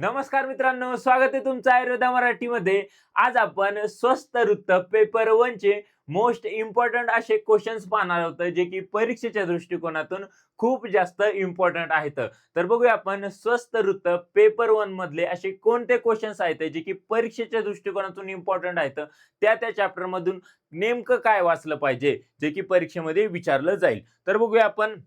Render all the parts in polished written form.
नमस्कार मित्रांनो, स्वागत आहे तुमचं आयुर्वेदा मराठीमध्ये. आज आपण स्वस्त वृत्त पेपर 1 चे मोस्ट इम्पॉर्टंट असे क्वेश्चन्स पाहणार आहोत, जे की परीक्षेच्या दृष्टिकोनातून खूप जास्त इम्पॉर्टंट आहेत. तर बघूया आपण स्वस्त वृत्त पेपर 1 मधले असे कोणते क्वेश्चन्स आहेत जे की परीक्षेच्या दृष्टिकोनातून इम्पॉर्टंट आहेत. त्या चॅप्टर मधून नेमकं काय वाचलं पाहिजे, जे की परीक्षेमध्ये विचारलं जाईल. तर बघूया आपण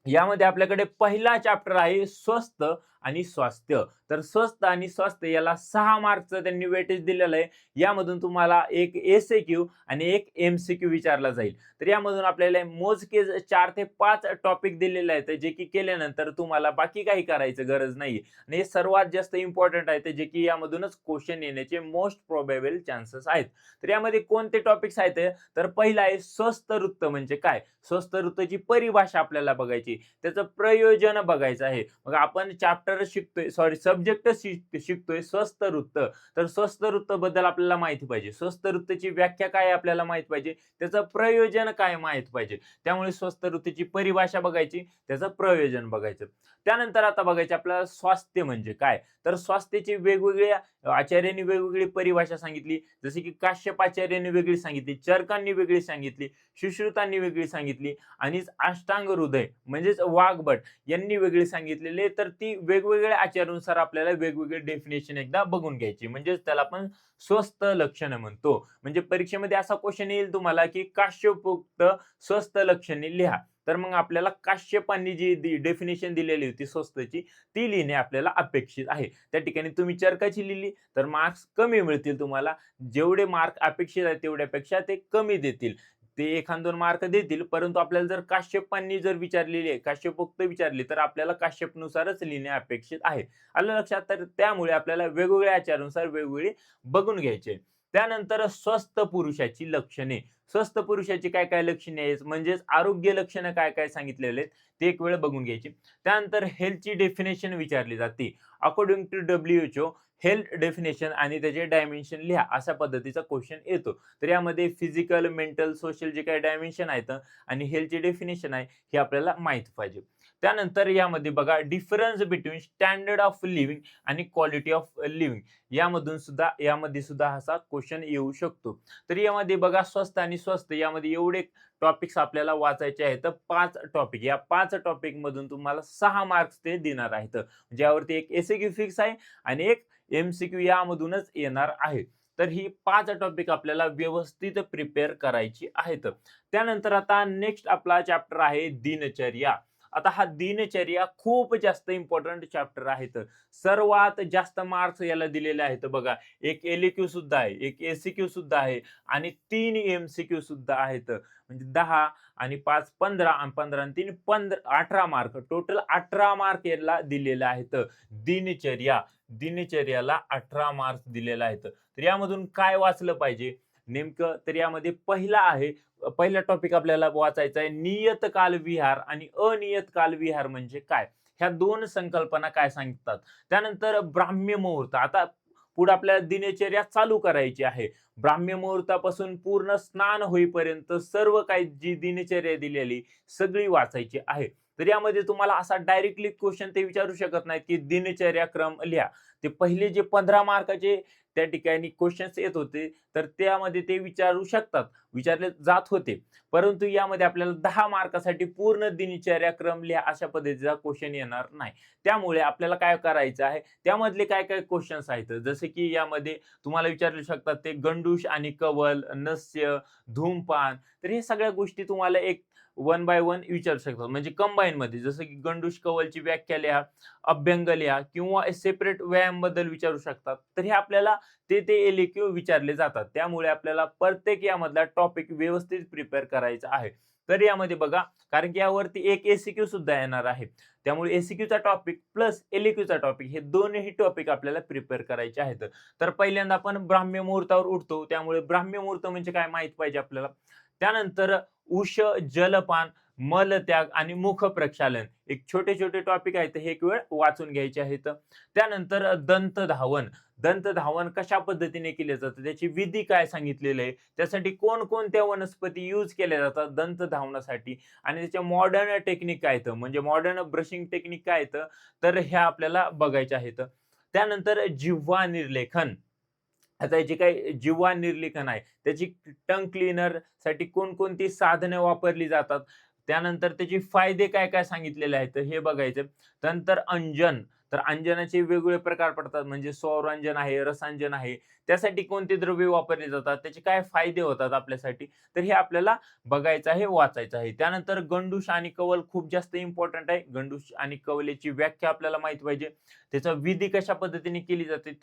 यामध्ये आपल्याकडे पहिला चॅप्टर आहे स्वस्त आणि स्वास्थ्य. तर स्वस्त आणि स्वास्थ्य याला 6 मार्कचं त्यांनी वेटेज दिलेलं आहे. यामधून तुम्हाला एक एसएक्यू आणि एक एमसीक्यू विचारला जाईल. तर यामधून आपल्याला मोजके 4 ते 5 टॉपिक दिलेले आहेत, जे की केल्यानंतर तुम्हाला बाकी काही करायचं गरज नाही. आणि हे सर्वात जास्त इम्पॉर्टंट आहे, जे की यामधूनच क्वेश्चन येण्याचे मोस्ट प्रोबेबल चान्सेस आहेत. तर यामध्ये कोणते टॉपिक्स आहेत? तर पहिला आहे स्वस्त वृत्त म्हणजे काय? स्वस्त वृत्तची परिभाषा आपल्याला बघायची, त्याचं प्रयोजन बघायचं आहे. मग आपण चॅप्टर शिकतोय, सब्जेक्ट शिकतोय स्वस्त वृत्त. तर स्वस्त वृत्त बद्दल आपल्याला माहिती पाहिजे. स्वस्त वृत्तची व्याख्या काय आपल्याला माहित पाहिजे, त्याचं प्रयोजन काय माहित पाहिजे. त्यामुळे स्वस्त वृत्तची परिभाषा बघायची, त्याचं प्रयोजन बघायचं. त्यानंतर आता बघायचे आपल्याला स्वास्थ्य म्हणजे काय. तर स्वास्थ्याची वेगवेगळ्या आचार्यांनी वेगवेगळी परिभाषा सांगितली. जसे की काश्यपाचार्यांनी वेगळी सांगितली, चरकांनी वेगळी सांगितली, सुश्रुतांनी वेगळी सांगितली आणि अष्टांग हृदय म्हणजेच वाघभट यांनी वेगळी सांगितलेली. तर ती वेगवेगळ्या आचारानुसार आपल्याला वेगवेगळे डेफिनेशन एकदा बघून घ्यायची, म्हणजेच त्याला आपण स्वस्त लक्षणे म्हणतो. म्हणजे परीक्षेमध्ये असा क्वेश्चन येईल तुम्हाला की काश्यपोक्त स्वस्त लक्षणे लिहा. तर मग आपल्याला काश्यपांनी जी डेफिनेशन दिलेली होती स्वस्तची, ती लिहिणे आपल्याला अपेक्षित आहे. त्या ठिकाणी तुम्ही चरकाची लिहिली तर मार्क्स कमी मिळतील तुम्हाला. जेवढे मार्क अपेक्षित आहेत तेवढ्यापेक्षा ते कमी देतील. ते 1-2 मार्क देतील, परंतु आपल्याला जर काश्यपांनी जर विचारलेली आहे, काश्यपोक्त विचारली, तर आपल्याला काश्यपनुसारच लिहिणे अपेक्षित आहे. आलं लक्षात? तर त्यामुळे आपल्याला वेगवेगळ्या आचारानुसार वेगवेगळे बघून घ्यायचे. त्यानंतर स्वस्थ पुरुषाची लक्षणे. स्वस्थ पुरुषाची काय काय लक्षणे आहेत, म्हणजेच आरोग्य लक्षणं काय काय सांगितलेले आहेत, ते एक वेळ बघून घ्यायची. त्यानंतर हेल्थची डेफिनेशन विचारली जाते. According to WHO health definition आणि त्याचे डायमेन्शन लिहा, अशा पद्धतीचा क्वेश्चन येतो. तर यामध्ये फिजिकल, मेंटल, सोशल जे काही डायमेन्शन आहेत आणि हेल्थची डेफिनेशन आहे, हे आपल्याला माहित पाहिजे. त्यानंतर यामध्ये बघा difference between standard of living आणि क्वालिटी ऑफ लिव्हिंग. यामध्ये सुद्धा असा क्वेश्चन येऊ शकतो. तर यामध्ये बघा स्वस्त आणि स्वस्त यामध्ये एवढे टॉपिक्स आपल्याला वाचायचे आहेत. 5 टॉपिक, या 5 टॉपिक मधून तुम्हाला 6 मार्क्स ते देणार आहेत. ज्यावरती एक एसक्यू फिक्स आहे आणि एक एमसीक्यू यामधूनच येणार आहे. तर ही 5 टॉपिक आपल्याला व्यवस्थित प्रिपेअर करायची आहेत. त्यानंतर आता नेक्स्ट आपला चॅप्टर आहे दिनचर्या. आता हा दिनचर्या खूप जास्त इम्पॉर्टंट चॅप्टर आहे. सर्वात जास्त मार्क्स याला दिलेले आहेत बघा. एक एलक्यू सुद्धा आहे, एक एसीक्यू सुद्धा आहे आणि 3 एमसीक्यू सुद्धा आहेत. म्हणजे 10 आणि 5 15 आणि 15 आणि 3 18 मार्क, टोटल 18 मार्क याला दिलेले आहेत. दिनचर्याला 18 मार्क्स दिलेले आहेत. तर यामधून काय वाचलं पाहिजे नेमकं? तर यामध्ये पहिला टॉपिक आपल्याला वाचायचा आहे नियतकाल विहार आणि अनियतकाल विहार म्हणजे काय. ह्या दोन संकल्पना काय सांगतात. त्यानंतर ब्राह्म्य मुहूर्त. आता पुढे आपल्याला दिनचर्या चालू करायची आहे. ब्राह्म्य मुहूर्तापासून पूर्ण स्नान होईपर्यंत सर्व काही जी दिनचर्या दिलेली सगळी वाचायची आहे. तर यामध्ये तुम्हाला असा डायरेक्टली क्वेश्चन ते विचारू शकत नाहीत की दिनचर्या क्रम लिहा. ते पहिले जे 15 मार्काचे त्या ठिकाणी क्वेश्चन्स येत होते, तर त्यामध्ये ते विचारू शकतात, विचारले जात होते. परंतु यामध्ये आपल्याला 10 मार्कासाठी पूर्ण दिनचर्या क्रम लिहा अशा पद्धतीचा क्वेश्चन येणार नाही. त्यामुळे आपल्याला काय करायचं आहे, त्यामधले काय काय क्वेश्चन्स आहेत, जसे की यामध्ये तुम्हाला विचारू शकतात ते गंडूश आणि कवल, नस्य, धूमपान. तर हे सगळ्या गोष्टी तुम्हाला एक 1 बाय 1 विचारू शकतात, म्हणजे कंबाईन मध्ये. जसं की गंडूश कवलची व्याख्या लिहा, अभ्यंग लिहा किंवा सेपरेट व्यायाम बद्दल विचारू शकतात. तर हे आपल्याला ते एलक्यू विचारले जातात. त्यामुळे आपल्याला प्रत्येक यामधला टॉपिक व्यवस्थित प्रिपेअर करायचा आहे. तर यामध्ये बघा, कारण की यावरती एक एसीक्यू सुद्धा येणार आहे. त्यामुळे एसीक्यूचा टॉपिक प्लस एलक्यूचा टॉपिक हे दोन्ही टॉपिक आपल्याला प्रिपेअर करायचे आहेत. तर पहिल्यांदा आपण ब्राह्म्य मुहूर्तावर उठतो, त्यामुळे ब्राह्म्य मुहूर्त म्हणजे काय माहित पाहिजे आपल्याला. त्यानंतर उष, जलपान, मलत्याग आणि मुख प्रक्षालन, एक छोटे छोटे टॉपिक आहेत, हे एक वेळ वाचून घ्यायचे आहेत. त्यानंतर दंतधावन. दंतधावन कशा पद्धतीने केले जातं, त्याची विधी काय सांगितलेली आहे, त्यासाठी कोणकोणत्या वनस्पती यूज केल्या जातात दंतधावनासाठी आणि त्याच्या मॉडर्न टेक्निक काय आहेत, म्हणजे मॉडर्न ब्रशिंग टेक्निक काय आहेत, तर ह्या आपल्याला बघायच्या आहेत. त्यानंतर जिव्हा निर्लेखन. आता जे काही जिव्हा निर्लेखन आहे त्याची टंग क्लीनर साठी कोणकोणती साधने वापरली जातात, त्यानंतर त्याचे फायदे काय काय सांगितलेले आहेत हे बघायचं. त्यानंतर अंजन, तर अंजनाचे वेगवेगळे प्रकार पडतात, म्हणजे सौरांजन आहे, रसांजन आहे. त्यासाठी कोणते द्रव्य वापरले जातात, त्याचे काय फायदे होतात आपल्यासाठी, तर हे आपल्याला बघायचं आहे, वाचायचं आहे. त्यानंतर गंडूश आणि कवल खूप जास्त इम्पॉर्टंट आहे. गंडूश आणि कवलेची व्याख्या आपल्याला माहित पाहिजे. त्याचा विधी कशा पद्धतीने केली जाते,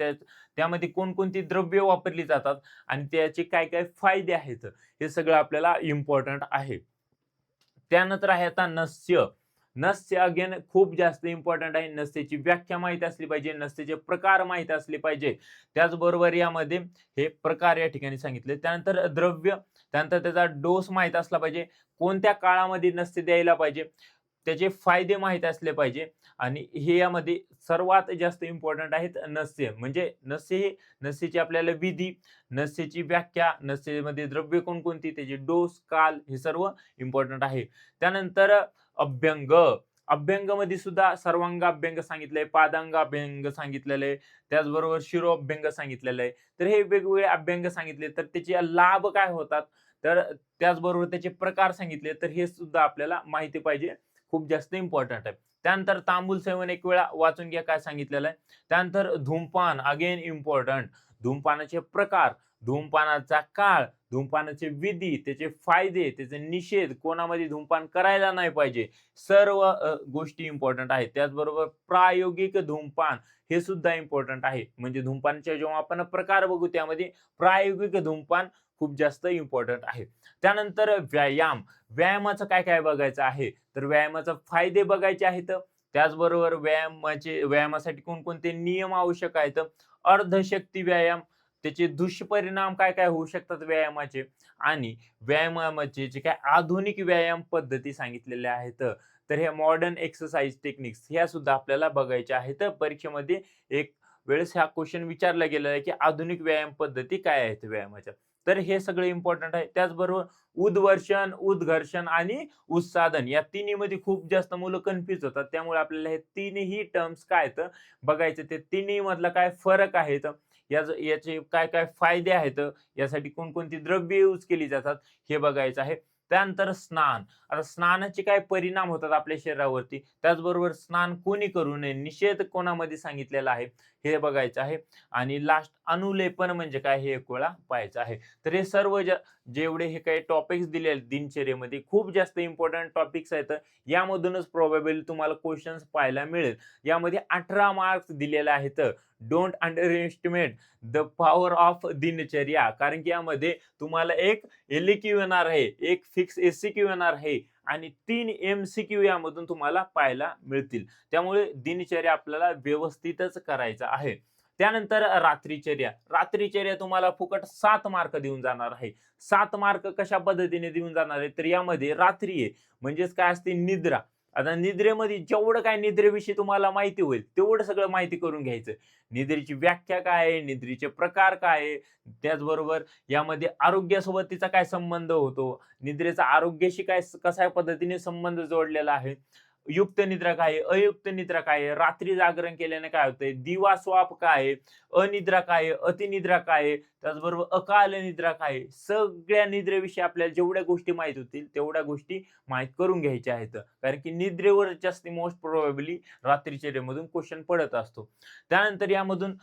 त्यामध्ये कोणकोणती द्रव्य वापरली जातात आणि त्याचे काय काय फायदे आहेत, हे सगळं आपल्याला इम्पॉर्टंट आहे. त्यानंतर आहे आता नस्य. नस्य अगेन खूप जास्त इम्पॉर्टंट आहे. नस्यची व्याख्या माहिती असली पाहिजे, नस्यचे प्रकार माहिती असले पाहिजे. त्याचबरोबर यामध्ये हे प्रकार या ठिकाणी सांगितले. त्यानंतर द्रव्य, त्यानंतर त्याचा डोस माहित असला पाहिजे, कोणत्या काळामध्ये नस्य द्यायला पाहिजे, त्याचे फायदे माहित असले पाहिजे. आणि हे यामध्ये सर्वात जास्त इम्पॉर्टंट आहेत नस्य. म्हणजे नस्य हे, नस्यची आपल्याला विधी, नस्यची व्याख्या, नस्यमध्ये द्रव्य कोणकोणती, त्याचे डोस, काल, हे सर्व इम्पॉर्टंट आहे. त्यानंतर अभ्यंग. अभ्यंगमध्ये सुद्धा सर्वांग अभ्यंग सांगितलंय, पादांग अभ्यंग सांगितलेलं आहे, त्याचबरोबर शिरोअभ्यंग सांगितलेलं आहे. तर हे वेगवेगळे अभ्यंग सांगितले, तर त्याचे लाभ काय होतात, तर त्याचबरोबर त्याचे प्रकार सांगितले, तर हे सुद्धा आपल्याला माहिती पाहिजे, खूप जास्त इम्पॉर्टंट आहे. त्यानंतर तांबूल सेवन एक वेळा वाचून घ्या काय सांगितलेलं आहे. त्यानंतर धूमपान अगेन इम्पॉर्टंट. धूमपानाचे प्रकार, धूमपानाचा काळ, धूमपानाचे विधी, त्याचे फायदे, त्याचे निषेध, कोणामध्ये धूमपान करायला नाही पाहिजे, सर्व गोष्टी इम्पॉर्टंट आहेत. त्याचबरोबर प्रायोगिक धूमपान हे सुद्धा इम्पॉर्टंट आहे. म्हणजे धूमपानचे जेव्हा आपण प्रकार बघू त्यामध्ये प्रायोगिक धूमपान खूप जास्त इम्पॉर्टंट आहे. त्यानंतर व्यायाम. व्यायामाचं काय काय बघायचं आहे, तर व्यायामाचे फायदे बघायचे आहेत. त्याचबरोबर व्यायामासाठी कोणकोणते नियम आवश्यक आहेत, अर्धशक्ती व्यायाम, त्याचे दुष्परिणाम काय काय होऊ शकतात व्यायामाचे, आणि व्यायामाचे जे काय आधुनिक व्यायाम पद्धती सांगितलेल्या आहेत, तर ह्या मॉडर्न एक्सरसाइज टेक्निक्स ह्या सुद्धा आपल्याला बघायच्या आहेत. परीक्षेमध्ये एक वेळेस हा क्वेश्चन विचारला गेला आहे की आधुनिक व्यायाम पद्धती काय आहेत व्यायामाच्या, तर हे सगळे इम्पॉर्टंट आहे. त्याचबरोबर उद्वर्षण, उद्घर्षण आणि उत्साधन या तिन्हीमध्ये खूप जास्त मुलं कन्फ्युज होतात. त्यामुळे आपल्याला हे तिन्ही टर्म्स काय आहेत बघायचे, ते तिन्ही मधला काय फरक आहेत, याचे काय काय फायदे आहेत, यासाठी कोणकोणती द्रव्ये यूज केली जातात, हे बघायचं आहे. त्यानंतर स्नान. आता स्नानाचे काय परिणाम होतात आपल्या शरीरावरती, त्याचबरोबर स्नान कोणी करू नये, निषेध कोणामध्ये सांगितलेला आहे, हे बघायचं आहे. आणि लास्ट अनुलेपन म्हणजे काय, हे एक वेळा पाहायचं आहे. तर हे सर्व जेवढे हे काही टॉपिक्स दिले आहेत दिनचर्येमध्ये, खूप जास्त इम्पॉर्टंट टॉपिक्स आहेत. यामधूनच प्रोबेबली तुम्हाला क्वेश्चन्स पाहायला मिळेल. यामध्ये 18 मार्क्स दिलेले आहेत. Don't under estimate the power of दिनचर्या, कारण की यामध्ये तुम्हाला एक एलक्यू येणार आहे, एक फिक्स एससीक्यू येणार आहे आणि 3 एमसीक्यू यामधून तुम्हाला पाहायला मिळतील. त्यामुळे दिनचर्या आपल्याला व्यवस्थितच करायचं आहे. त्यानंतर रात्रीचर्या. रात्रीचर्या तुम्हाला फुकट 7 मार्क देऊन जाणार आहे. 7 मार्क कशा पद्धतीने देऊन जाणार आहे, तर यामध्ये रात्री आहे म्हणजेच काय असते, निद्रा. आता निद्रेमध्ये जेवढं काय निद्रेविषयी तुम्हाला माहिती होईल तेवढं सगळं माहिती करून घ्यायचं. निद्रेची व्याख्या काय आहे, निद्रेचे प्रकार काय आहे, त्याचबरोबर यामध्ये आरोग्यासोबत तिचा काय संबंध होतो, निद्रेचा आरोग्याशी काय कशा पद्धतीने संबंध जोडलेला आहे, युक्त निद्रा काय आहे, अयुक्त निद्रा काय आहे, रात्री जागरण केल्याने काय होतंय, दिवा स्वाप काय आहे, अनिद्रा काय आहे, अतिनिद्रा काय आहे, त्याचबरोबर अकाल निद्रा काय आहे, सगळ्या निद्रेविषयी आपल्याला जेवढ्या गोष्टी माहित होतील तेवढ्या गोष्टी माहित करून घ्यायच्या आहेत. कारण की निद्रेवर जास्त मोस्ट प्रोबेबली रात्रीचर्येमधून क्वेश्चन पडत असतो. त्यानंतर यामधून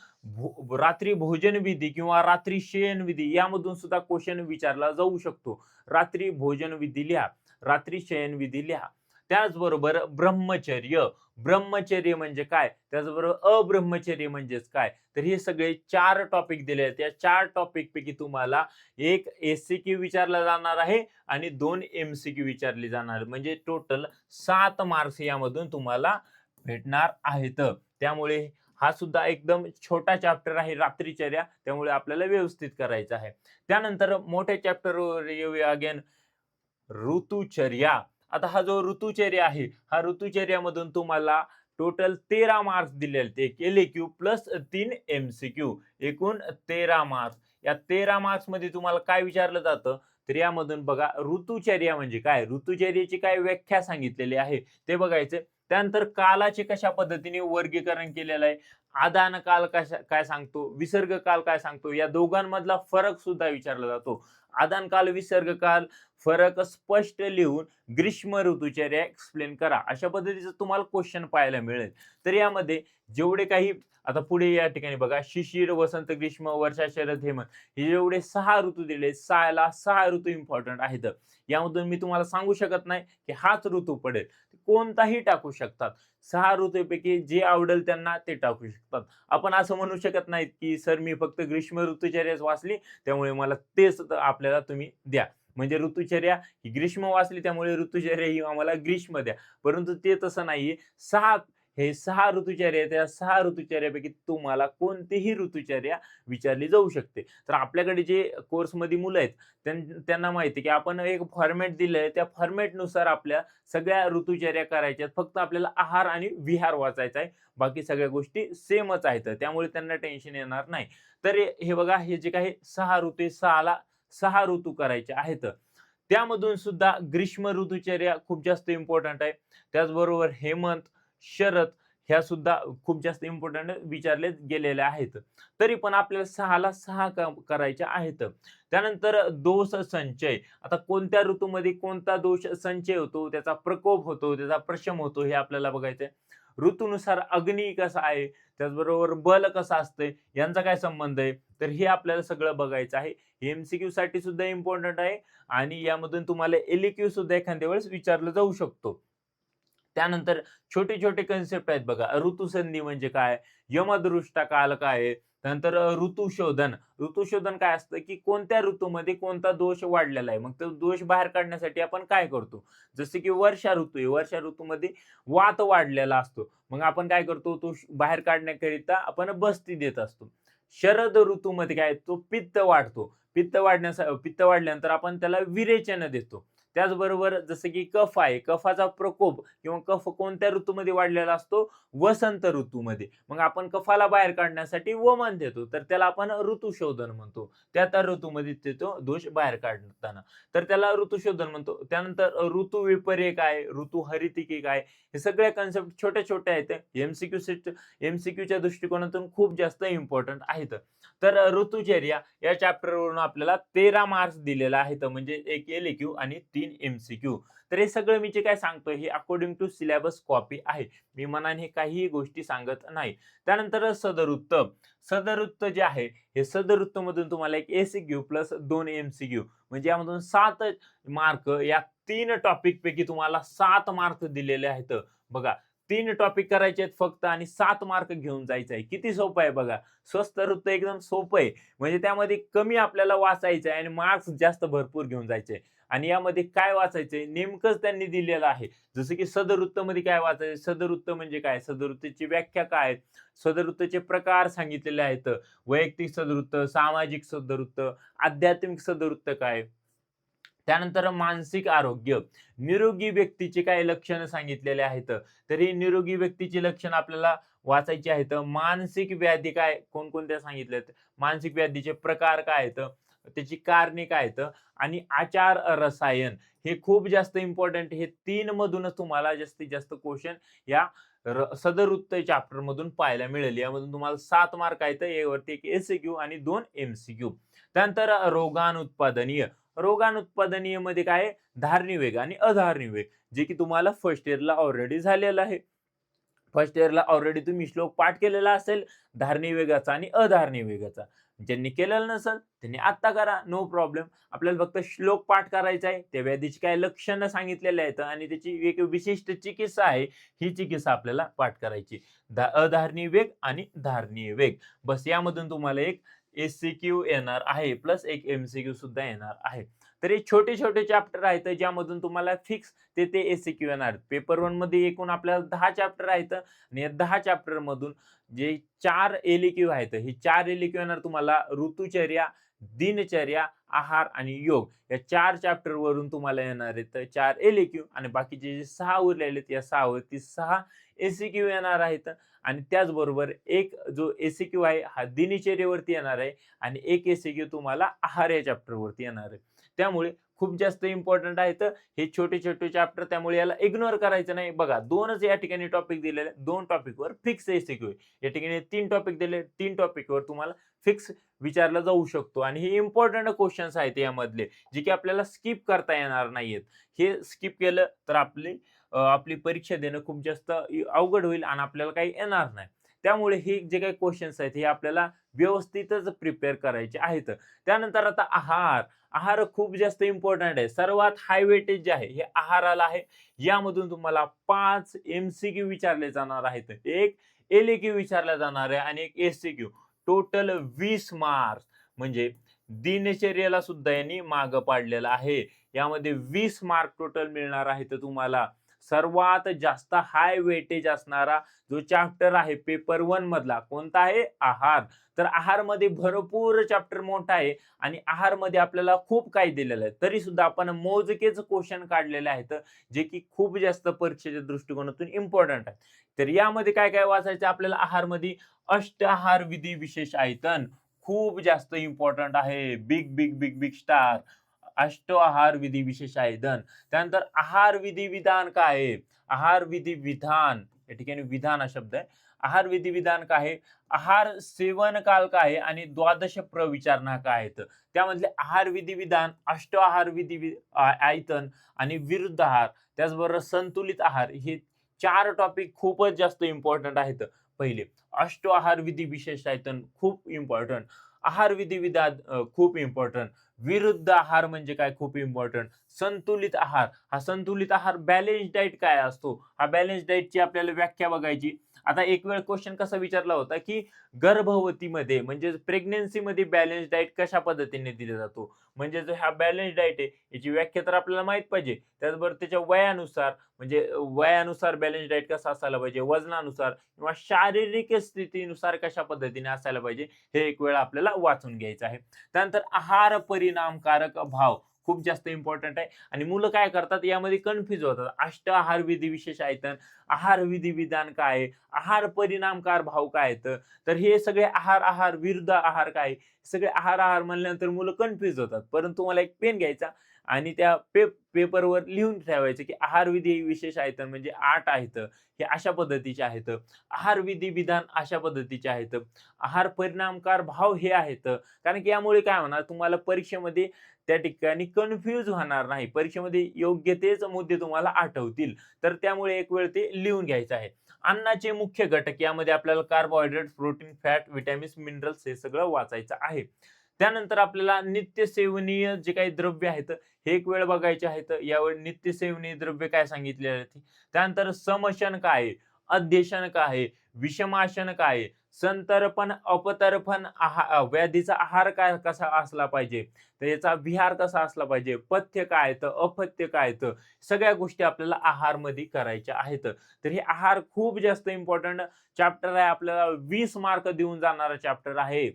रात्री भोजन विधी किंवा रात्री शयन विधी यामधून सुद्धा क्वेश्चन विचारला जाऊ शकतो. रात्री भोजन विधी लिहा, रात्री शयन विधी लिहा. त्याचबरोबर ब्रह्मचर्य. ब्रह्मचर्य म्हणजे काय, त्याचबरोबर अब्रह्मचर्य म्हणजेच काय, तर हे सगळे 4 टॉपिक दिले आहेत. या 4 टॉपिक पैकी तुम्हाला एक एससीक्यू विचारला जाणार आहे आणि 2 एमसीक्यू विचारले जाणार, म्हणजे टोटल 7 मार्क्स यामधून तुम्हाला भेटणार आहेत. त्यामुळे हा सुद्धा एकदम छोटा चॅप्टर आहे रात्रीचर्या, त्यामुळे आपल्याला व्यवस्थित करायचं आहे. त्यानंतर मोठ्या चॅप्टरवर येऊया अगेन, ऋतुचर्या. आता हा जो ऋतुचर्या आहे, हा ऋतुचर्यामधून तुम्हाला टोटल 13 मार्क्स दिलेले आहेत. एक एलक्यू प्लस 3 एमसीक्यू, एकूण 13 मार्क्स. या 13 मार्क्स मध्ये तुम्हाला काय विचारलं जातं, तर यामधून बघा ऋतुचर्या म्हणजे काय, ऋतुचर्येची काय व्याख्या सांगितलेली आहे ते बघायचं. त्यानंतर कालाचे कशा पद्धतीने वर्गीकरण केलेलं आहे, आदान काल कशा काय सांगतो, विसर्ग काल काय सांगतो, या दोघांमधला फरक सुद्धा विचारला जातो. आदान काल, विसर्ग काल फरक स्पष्ट लिहून ग्रीष्म ऋतुचर्या एक्सप्लेन करा, अशा पद्धतीचं तुम्हाला क्वेश्चन पाहायला मिळेल. तर यामध्ये जेवढे काही आता पुढे या ठिकाणी बघा, शिशिर, वसंत, ग्रीष्म, वर्षा, शरद, हेमंत, हे जेवढे 6 ऋतू दिले, 6 ऋतू इम्पॉर्टंट आहेत. यामधून मी तुम्हाला सांगू शकत नाही की हाच ऋतू पडेल, कोणताही टाकू शकतात. 6 ऋतूपैकी जे आवडेल त्यांना ते टाकू शकतात. आपण असं म्हणू शकत नाहीत की सर मी फक्त ग्रीष्म ऋतुचर्याच वाचली त्यामुळे मला तेच आपल्याला तुम्ही द्या. म्हणजे ऋतुचर्या ही ग्रीष्म वाचली त्यामुळे ऋतुचर्या ही आम्हाला ग्रीष्म द्या. परंतु ते तसं नाहीये. 6 हे 6 ऋतुचर्या आहेत. त्या 6 ऋतुचर्यापैकी तुम्हाला कोणतीही ऋतुचर्या विचारली जाऊ शकते. तर आपल्याकडे जे कोर्समध्ये मुलं आहेत त्यांना माहिती आहे की आपण एक फॉर्मॅट दिलंय. त्या फॉर्मॅटनुसार आपल्या सगळ्या ऋतुचर्या करायच्या आहेत. फक्त आपल्याला आहार आणि विहार वाचायचा आहे. बाकी सगळ्या गोष्टी सेमच आहेत. त्यामुळे त्यांना टेन्शन येणार नाही. तर हे बघा, हे जे काही 6 ऋतू आहे, 6 ऋतू करायचे आहेत. त्यामधून सुद्धा ग्रीष्म ऋतुचर्या खूप जास्त इम्पॉर्टंट आहे. त्याचबरोबर हेमंत, शरद ह्या सुद्धा खूप जास्त इम्पॉर्टंट विचारले गेलेले आहेत. तरी पण आपल्याला 6 करायच्या आहेत. त्यानंतर दोष संचय. आता कोणत्या ऋतूमध्ये कोणता दोष संचय होतो, त्याचा प्रकोप होतो, त्याचा प्रशम होतो हे आपल्याला बघायचंय. ऋतूनुसार अग्नी कसा आहे, त्याचबरोबर बल कसं असतंय, यांचा काय संबंध आहे, तर हे आपल्याला सगळं बघायचं आहे. एमसीक्यू साठी सुद्धा इम्पॉर्टंट आहे आणि यामधून तुम्हाला एलक्यू सुद्धा एखाद्या वेळेस विचारलं जाऊ शकतो. त्यानंतर छोटे-छोटे कन्सेप्ट आहेत बघा. ऋतुसंधी म्हणजे काय? यमदृष्टा काल काय आहे? त्यानंतर ऋतुशोधन. ऋतुशोधन काय असतं, की कोणत्या ऋतूमध्ये कोणता दोष वाढलेला आहे. मग तो दोष बाहेर काढण्यासाठी आपण काय करतो? जसे की वर्षा ऋतू आहे. वर्षा ऋतूमध्ये वात वाढलेला असतो. मग आपण काय करतो? तो बाहेर काढण्याकरिता आपण बस्ती देत असतो. शरद ऋतूमध्ये काय तो पित्त वाढतो. पित्त वाढल्यानंतर आपण त्याला विरेचन देतो. त्याचबरोबर जसं की कफ आहे, कफाचा प्रकोप किंवा कफ कोणत्या ऋतूमध्ये वाढलेला असतो? वसंत ऋतूमध्ये. मग आपण कफाला बाहेर काढण्यासाठी वमन देतो. तर त्याला आपण ऋतुशोधन म्हणतो. त्या ऋतूमध्ये तो दोष बाहेर काढताना. तर त्याला ऋतुशोधन म्हणतो. त्यानंतर ऋतू विपर्य काय? ऋतू हरितिकी काय? हे सगळे कन्सेप्ट छोटे-छोटे आहेत. एमसीक्यूच्या दृष्टिकोनातून खूप जास्त इम्पोर्टंट आहेत. तर ऋतुचर्या या चॅप्टरवरून आपल्याला 13 मार्क्स दिलेला आहेत. म्हणजे 1 एलक्यू आणि 3 एमसीक्यू. तर हे सगळं मी जे काय सांगतोय हे अकॉर्डिंग टू सिलेबस कॉपी आहे. मी मनाने काहीही गोष्टी सांगत नाही. त्यानंतर सदवृत्त. सदवृत्त जे आहे हे सदवृत्तमधून तुम्हाला 1 एसीक्यू प्लस 2 एमसीक्यू म्हणजे यामधून 7 मार्क या 3 टॉपिक पैकी तुम्हाला 7 मार्क दिलेले आहेत. बघा, 3 टॉपिक करायचे आहेत फक्त आणि 7 मार्क घेऊन जायचं आहे. किती सोपं आहे बघा. स्वस्त वृत्त एकदम सोपं आहे. म्हणजे त्यामध्ये कमी आपल्याला वाचायचं आहे आणि मार्क्स जास्त भरपूर घेऊन जायचे. आणि यामध्ये काय वाचायचंय नेमकंच त्यांनी दिलेलं आहे. जसं की सदवृत्तमध्ये काय वाचायचं, सदवृत्त म्हणजे काय, सदवृत्ताची व्याख्या काय, सदवृत्ताचे प्रकार सांगितलेले आहेत. वैयक्तिक सदवृत्त, सामाजिक सदवृत्त, आध्यात्मिक सदवृत्त काय. त्यानंतर मानसिक आरोग्य, निरोगी व्यक्तीचे काही लक्षणं सांगितलेले आहेत. तर ही निरोगी व्यक्तीची लक्षणं आपल्याला वाचायची आहेत. मानसिक व्याधी काय कोणकोणत्या सांगितल्यात, मानसिक व्याधीचे प्रकार काय आहेत, त्याची कारणे काय आहेत आणि आचार रसायन हे खूप जास्त इम्पॉर्टंट. हे 3 मधूनच तुम्हाला जास्तीत जास्त क्वेश्चन या सदवृत्त चॅप्टर मधून पाहायला मिळेल. यामधून तुम्हाला 7 मार्क आहेत. यावरती 1 एसक्यू आणि 2 एमसीक्यू. त्यानंतर रोगानुत्पादनीय. रोगानुत्पादनीय मध्ये काय आहे? धारणी वेग आणि अधारणी वेग, जे की तुम्हाला फर्स्ट इयरला ऑलरेडी झालेलं आहे. फर्स्ट इयरला ऑलरेडी तुम्ही श्लोक पाठ केलेला असेल धारणी वेगाचा आणि अधारणी वेगाचा. ज्यांनी केलेलं नसेल त्यांनी आत्ता करा, नो प्रॉब्लेम. आपल्याला फक्त श्लोक पाठ करायचा आहे. त्या व्याधीची काय लक्षणं सांगितलेली आहेत आणि त्याची एक विशिष्ट चिकित्सा आहे. ही चिकित्सा आपल्याला पाठ करायची. अधारणी वेग आणि धारणीय वेग. बस यामधून तुम्हाला एक एससीक्यू येणार आहे प्लस 1 एमसीक्यू सुद्धा येणार आहे. तर हे छोटे-छोटे चॅप्टर आहेत ज्यामधून तुम्हाला फिक्स ते एससीक्यू येणार. पेपर 1 मध्ये एकूण आपल्याला 10 चॅप्टर आहेत आणि या 10 चॅप्टर मधून जे 4 एलक्यू आहेत, हे 4 एलक्यू येणार तुम्हाला ऋतुचर्या, दिनचर्या, आहार आणि योग या 4 चॅप्टर वरून तुम्हाला येणार आहेत 4 एलक्यू आणि बाकीचे जे 6 उरलेले आहेत या 6 वरती 6 एससीक्यू येणार आहेत. आणि त्याचबरोबर एक जो एससीक्यू आहे हा दिनचर्येवरती येणार आहे आणि एक एससीक्यू तुम्हाला आहार या चॅप्टर वरती येणार आहे. त्यामुळे खूप जास्त इम्पॉर्टंट आहे. तर हे छोटे छोटे चॅप्टर, त्यामुळे याला इग्नोर करायचं नाही. बघा, दोनच या ठिकाणी टॉपिक दिलेले, दोन टॉपिकवर फिक्स एमसीक्यू. या ठिकाणी 3 टॉपिक दिले, 3 टॉपिकवर तुम्हाला फिक्स विचारला जाऊ शकतो आणि हे इम्पॉर्टंट क्वेश्चन्स आहेत यामधले, जे की आपल्याला स्किप करता येणार नाहीयेत. हे स्किप केलं तर आपली परीक्षा देणं खूप जास्त अवघड होईल आणि आपल्याला काही येणार नाही. त्यामुळे हे जे काही क्वेश्चन्स आहेत हे आपल्याला व्यवस्थितच प्रिपेअर करायचे आहेत. त्यानंतर आता आहार. आहार खूप जास्त इम्पॉर्टंट आहे. सर्वात हाय वेटेज जे आहे हे आहाराला आहे. यामधून तुम्हाला 5 एमसीक्यू विचारले जाणार आहेत. एक एलएक्यू विचारला जाणार आहे आणि एक एससीक्यू. टोटल 20 मार्क्स, म्हणजे दिनचर्येला सुद्धा यांनी मागं पाडलेलं आहे. यामध्ये 20 मार्क टोटल मिळणार आहेत तुम्हाला. सर्वात जास्त हाय वेटेज असणारा जो चॅप्टर आहे पेपर 1 मधला कोणता आहे? आहार. तर आहारमध्ये भरपूर चॅप्टर मोठा आहे आणि आहारमध्ये आपल्याला खूप काही दिलेलं आहे. तरी सुद्धा आपण मोजकेच क्वेश्चन काढलेले आहेत, जे की खूप जास्त परीक्षेच्या दृष्टिकोनातून इम्पॉर्टंट आहे. तर यामध्ये काय काय वाचायचं आपल्याला आहारमध्ये? अष्टाहार विधी विशेष आयतन खूप जास्त इम्पॉर्टंट आहे. Big big big big star. अष्टाहार विधी विशेष आयतन. त्यानंतर आहार विधी विधान काय आहे? आहार विधी विधान, या ठिकाणी विधान हा शब्द आहे. आहार विधी विधान काय आहे? आहार सेवन काल काय आहे आणि द्वादश प्रविचारणा काय आहेत? त्यामधले आहार विधी विधान, अष्टाहार आयतन आणि विरुद्ध आहार, त्याचबरोबर संतुलित आहार, हे 4 टॉपिक खूपच जास्त इम्पॉर्टंट आहेत. पहिले अष्टाहार विधी विशेष आयतन खूप इम्पॉर्टंट. आहार विधी विधान खूप इम्पॉर्टंट. विरुद्ध आहार म्हणजे काय? खूप इम्पॉर्टंट. संतुलित आहार, हा संतुलित आहार बॅलन्स डाएट काय असतो? हा बॅलन्स डाएटची आपल्याला व्याख्या बघायची. आता एक वेळ क्वेश्चन कसा विचारला होता, की गर्भवतीमध्ये म्हणजे प्रेग्नन्सीमध्ये बॅलन्स डाएट कशा पद्धतीने दिला जातो? म्हणजे जो हा बॅलन्स डाएट आहे याची व्याख्या तर आपल्याला माहित पाहिजे. त्याचबरोबर त्याच्या वयानुसार, म्हणजे वयानुसार बॅलन्स डाएट कसा असायला पाहिजे, वजनानुसार किंवा शारीरिक स्थितीनुसार कशा पद्धतीने असायला पाहिजे, हे एक वेळ आपल्याला वाचून घ्यायचं आहे. त्यानंतर आहार परिणामकारक भाव खूप जास्त इम्पॉर्टंट आहे आणि मुलं काय करतात यामध्ये कन्फ्युज होतात. अष्टाहार विधी विशेष आयतन, आहार विधी विधान काय आहे? आहार परिणामकार भाव काय आहेत? तर हे सगळे आहार, आहार विरुद्ध आहार काय आहे? सगळे आहार, आहार म्हणल्यानंतर मुलं कन्फ्युज होतात. परंतु तुम्हाला एक पेन घ्यायचा आणि त्या पेपरवर लिहून ठेवायचं, की आहार विधी विशेष आयतन म्हणजे 8 आहेत. हे अशा पद्धतीचे आहेत. आहार विधी विधान अशा पद्धतीचे आहेत. आहार परिणामकार भाव हे आहेत. कारण की यामुळे काय होणार, तुम्हाला परीक्षेमध्ये त्या ठिकाणी कन्फ्यूज होणार नाही. परीक्षेमध्ये योग्य तेच मुद्दे तुम्हाला आठवतील. तर त्यामुळे एक वेळ ते लिहून घ्यायचं आहे. अन्नाचे मुख्य घटक, यामध्ये आपल्याला carbohydrate, protein, fat, vitamins, minerals हे सगळं वाचायचं आहे. त्यानंतर आपल्याला नित्य सेवनीय जे काही द्रव्य आहेत हे एक वेळ बघायचे आहेत. यावेळी नित्य सेवनीय द्रव्य काय सांगितले आहेत. त्यानंतर समशन काय आहे, अध्यशन काय आहे, विषमाशन काय आहे, संतर्पण अपतर्पण व्याधीचा आहार काय कसा असला पाहिजे, तर याचा विहार कसा असला पाहिजे, पथ्य काय तर अपथ्य काय तर, सगळ्या गोष्टी आपल्याला आहार मध्ये करायच्या आहेत. तर हे आहार खूप जास्त इम्पॉर्टंट चॅप्टर आहे. आपल्याला 20 मार्क देऊन जाणारा चॅप्टर आहे.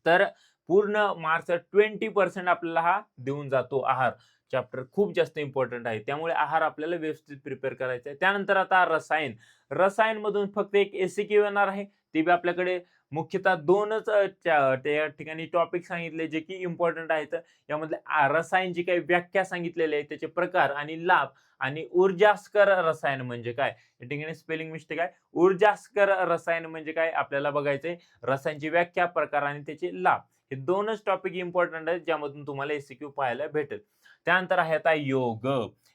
तर पूर्ण मार्क्स 20% आपल्याला हा देऊन जातो आहार. चॅप्टर खूप जास्त इम्पॉर्टंट आहे. त्यामुळे आहार आपल्याला व्यवस्थित प्रिपेअर करायचा आहे. त्यानंतर आता रसायन. रसायन मधून फक्त एक एमसीक्यू येणार आहे. ते बी आपल्याकडे मुख्यतः 2च त्या ठिकाणी टॉपिक सांगितले जे की इम्पॉर्टंट आहेत. यामधले रसायन जी काही व्याख्या सांगितलेली आहे, त्याचे प्रकार आणि लाभ आणि ऊर्जास्कर रसायन म्हणजे काय? या ठिकाणी स्पेलिंग मिस्टेक आहे. ऊर्जास्कर रसायन म्हणजे काय आपल्याला बघायचंय. रसायनची व्याख्या, प्रकार आणि त्याचे लाभ, हे 2च टॉपिक इम्पॉर्टंट आहेत, ज्यामधून तुम्हाला एमसीक्यू पाहायला भेटेल. त्यानंतर आहे आता योग.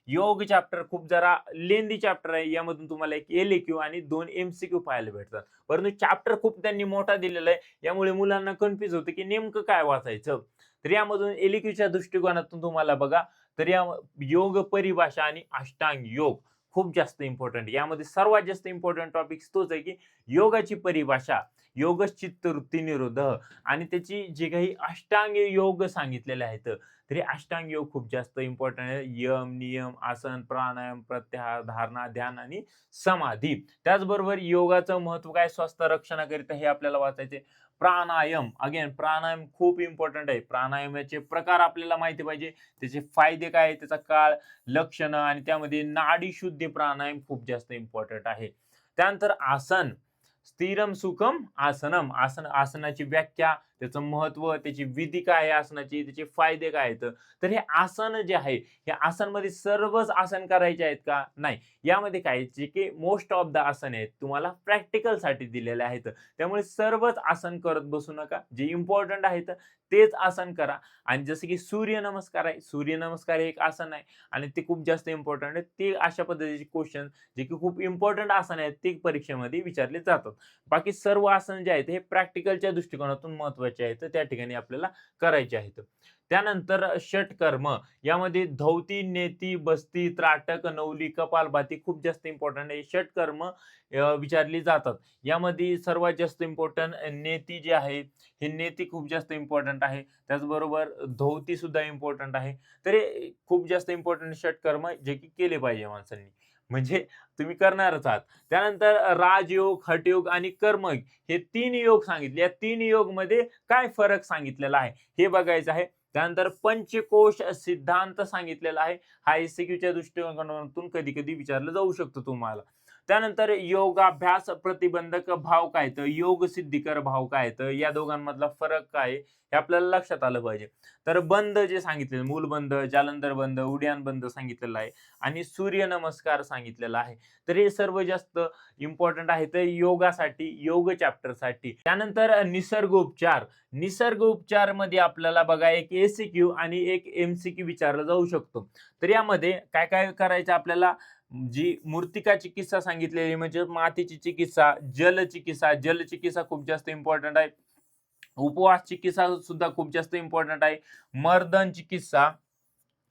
योग चॅप्टर खूप जरा लेंदी चॅप्टर आहे. यामधून तुम्हाला एक एलएक्यू आणि 2 एमसीक्यू पाहायला भेटतात. परंतु चॅप्टर खूप त्यांनी मोठा दिलेला आहे. यामुळे मुलांना कन्फ्यूज होते की नेमकं काय वाचायचं. तर यामधून एलएक्यूच्या दृष्टिकोनातून तुम्हाला बघा, तर या योग परिभाषा आणि अष्टांग योग खूप जास्त इम्पॉर्टंट. यामध्ये सर्वात जास्त इम्पॉर्टंट टॉपिक तोच आहे की योगाची परिभाषा, योग चित्त वृत्ती निरोध आणि त्याची जे काही अष्टांग योग सांगितलेले आहेत. तर हे अष्टांग योग खूप जास्त इम्पॉर्टंट आहे. यम, नियम, आसन, प्राणायाम, प्रत्याहार, धारणा, ध्यान आणि समाधी. त्याचबरोबर योगाचं महत्व काय, स्वस्थ रक्षणाकरिता हे आपल्याला वाचायचे. प्राणायाम, अगेन प्राणायाम खूप इम्पॉर्टंट आहे. प्राणायामाचे प्रकार आपल्याला माहिती पाहिजे, त्याचे फायदे काय, त्याचा काळ, लक्षणं आणि त्यामध्ये नाडी शुद्धी प्राणायाम खूप जास्त इम्पॉर्टंट आहे. त्यानंतर आसन, स्थिरम सुखम आसनम, आसनाची व्याख्या, त्याचं महत्व, त्याची विधी काय आहे आसनाची, त्याचे फायदे काय आहेत. तर हे आसन जे आहे, हे आसनमध्ये सर्वच आसन करायचे आहेत का? नाही. यामध्ये काय आहे, जे की मोस्ट ऑफ द आसन आहेत तुम्हाला प्रॅक्टिकलसाठी दिलेले आहेत. त्यामुळे सर्वच आसन करत बसू नका. जे इम्पोर्टंट आहेत तेच आसन करा. आणि जसं की सूर्यनमस्कार आहे. सूर्यनमस्कार हे एक आसन आहे आणि ते खूप जास्त इम्पोर्टंट आहे. ते अशा पद्धतीचे क्वेश्चन जे की खूप इम्पोर्टंट आसन आहेत ते परीक्षेमध्ये विचारले जातात. बाकी सर्व आसन जे आहेत हे प्रॅक्टिकलच्या दृष्टिकोनातून महत्त्वाचे आहेत. त्या ठिकाणी आपल्याला करायचे आहेत. त्यानंतर षटकर्म यामध्ये धौती, नेती, बस्ती, त्राटक, नवली, कपालभाती खूप जास्त इम्पोर्टंट आहे. षटकर्म विचारली जातात. यामध्ये सर्वात जास्त इम्पोर्टंट नेती जे आहे, हे नेती खूप जास्त इम्पोर्टंट आहे. त्याचबरोबर धोती सुद्धा इम्पोर्टंट आहे. तर हे खूप जास्त इम्पोर्टंट षटकर्म जे की केले पाहिजे माणसांनी. म्हणजे तुम्ही करणारच आहात. त्यानंतर राजयोग, हठयोग आणि कर्मयोग हे 3 योग सांगितले. या 3 योगमध्ये काय फरक सांगितलेला आहे हे बघायचं आहे. त्यानंतर पंचकोश सिद्धांत सांगितलेला आहे. हा एस-सी-क्यूच्या दृष्टिकोनातून कधी-कधी विचारलं जाऊ शकतो तुम्हाला. त्यानंतर योगाभ्यास प्रतिबंधक भाव काय तर योग सिद्धिकर भाव काय तर या दोघांमधला फरक काय आहे, हे आपल्याला लक्षात आलं पाहिजे. तर बंद जे सांगितले मूलबंध, जालंधर बंद, उड्डाण बंद सांगितलेला आहे आणि सूर्यनमस्कार सांगितलेला आहे. तर हे सर्व जास्त इम्पॉर्टंट आहे तर योगासाठी, योग चॅप्टरसाठी. त्यानंतर निसर्गोपचार. निसर्गोपचार मध्ये आपल्याला बघा एक एस-सी-क्यू आणि एक एम-सी-क्यू विचारला जाऊ शकतो. तर यामध्ये काय काय करायचं आपल्याला जी मूर्तिका चिकित्सा सांगितलेली म्हणजे मातीची चिकित्सा, जलचिकित्सा, जलचिकित्सा खूप जास्त इम्पॉर्टंट आहे. उपवास चिकित्सा सुद्धा खूप जास्त इम्पॉर्टंट आहे. मर्दन चिकित्सा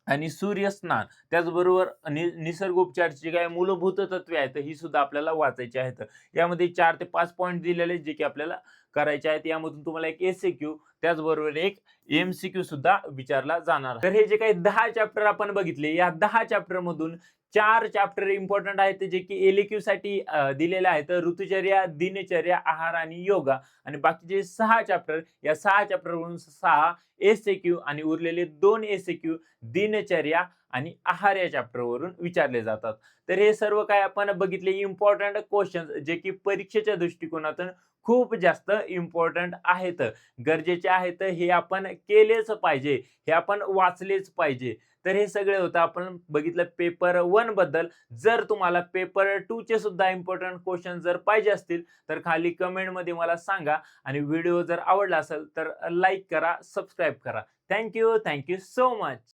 आणि सूर्यस्नान त्याचबरोबर निसर्गोपचारची काय मूलभूत तत्वे आहेत ही सुद्धा आपल्याला वाचायची आहेत. यामध्ये 4 ते 5 पॉइंट दिलेले आहेत जे की आपल्याला करायचे आहेत. यामधून तुम्हाला एक एस-सी-क्यू त्याचबरोबर एक एम-सी-क्यू सुद्धा विचारला जाणार. तर हे जे काही 10 चॅप्टर आपण बघितले या 10 चॅप्टर मधून 4 चॅप्टर इम्पॉर्टंट आहेत जे की एल साठी दिलेले आहेत. ऋतुचर्या, दिनचर्या, आहार आणि योगा आणि बाकीचे 6 चॅप्टर या 6 चॅप्टरवरून 6 एस-सी-क्यू आणि उरलेले 2 एस-सी-क्यू दिनचर्या आणि आहार या चॅप्टरवरून विचारले जातात. तर हे सर्व काय आपण बघितले इम्पॉर्टंट क्वेश्चन जे की परीक्षेच्या दृष्टिकोनातून खूप जास्त इम्पॉर्टंट आहेत, गरजेचे आहेत. हे आपण केलेच पाहिजे, हे आपण वाचलेच पाहिजे. तर हे सगळे होतं आपण बघितलं पेपर 1 बद्दल. जर तुम्हाला पेपर 2 चे सुद्धा इम्पॉर्टंट क्वेश्चन जर पाहिजे असतील तर खाली कमेंटमध्ये मला सांगा आणि व्हिडिओ जर आवडला असेल तर लाईक करा, सबस्क्राईब करा. Thank you so much.